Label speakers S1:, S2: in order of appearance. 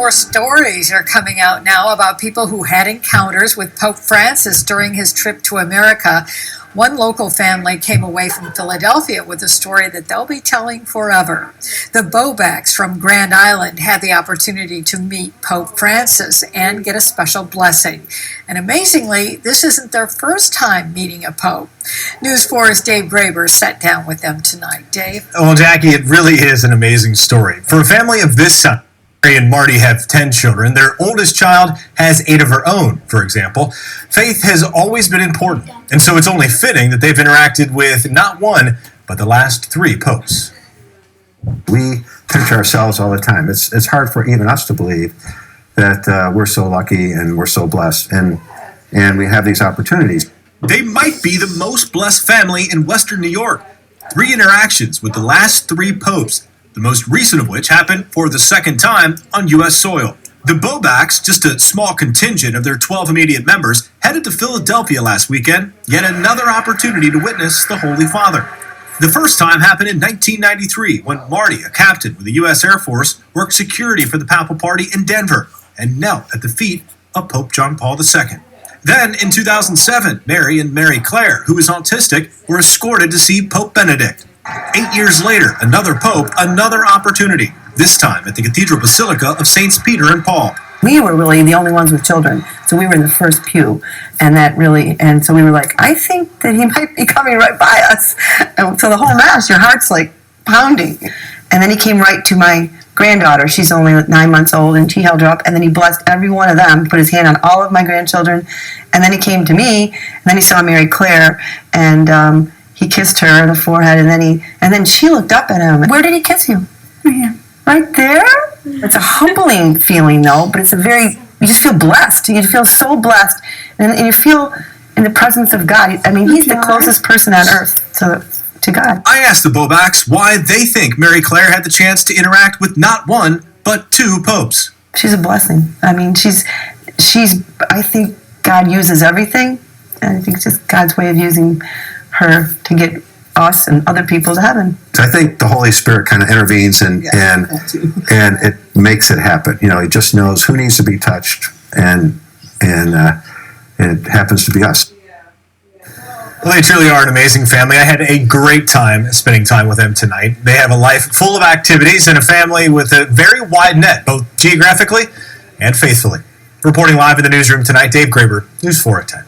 S1: more stories are coming out now about people who had encounters with Pope Francis during his trip to America. One local family came away from Philadelphia with a story that they'll be telling forever. The Bobaks from Grand Island had the opportunity to meet Pope Francis and get a special blessing. And amazingly, this isn't their first time meeting a pope. News 4's Dave Graber sat down with them tonight. Dave?
S2: Well, Jackie, it really is an amazing story. For a family of this size, Mary and Marty have 10 children. Their oldest child has 8 of her own, for example. Faith has always been important, and so it's only fitting that they've interacted with not one, but the last 3 popes.
S3: We pinch ourselves all the time. It's hard for even us to believe that we're so lucky and we're so blessed, and we have these opportunities.
S2: They might be the most blessed family in Western New York. 3 interactions with the last 3 popes, the most recent of which happened for the second time on U.S. soil. The Bobaks, just a small contingent of their 12 immediate members, headed to Philadelphia last weekend, yet another opportunity to witness the Holy Father. The first time happened in 1993 when Marty, a captain with the U.S. Air Force, worked security for the Papal Party in Denver and knelt at the feet of Pope John Paul II. Then, in 2007, Mary and Mary Claire, who is autistic, were escorted to see Pope Benedict. 8 years later, another pope, another opportunity, this time at the Cathedral Basilica of Saints Peter and Paul.
S4: We were really the only ones with children, so we were in the first pew, and so we were like, I think that he might be coming right by us. And so the whole Mass, your heart's like pounding. And then he came right to my granddaughter. She's only 9 months old, and he held her up, and then he blessed every one of them, put his hand on all of my grandchildren, and then he came to me, and then he saw Mary Claire, and he kissed her on the forehead, and then she looked up at him. Where did he kiss you? Right there? It's a humbling feeling, though, but you just feel blessed. You feel so blessed, and you feel in the presence of God. I mean, he's the closest person on earth to God.
S2: I asked the Bobaks why they think Mary Claire had the chance to interact with not one, but 2 popes.
S4: She's a blessing. I mean, I think God uses everything, and I think it's just God's way of using her to get us and other people to heaven.
S3: I think the Holy Spirit kind of intervenes and it makes it happen. You know, he just knows who needs to be touched, and it happens to be us.
S2: Well, they truly are an amazing family. I had a great time spending time with them tonight. They have a life full of activities and a family with a very wide net, both geographically and faithfully. Reporting live in the newsroom tonight, Dave Graber, News 4 at 10.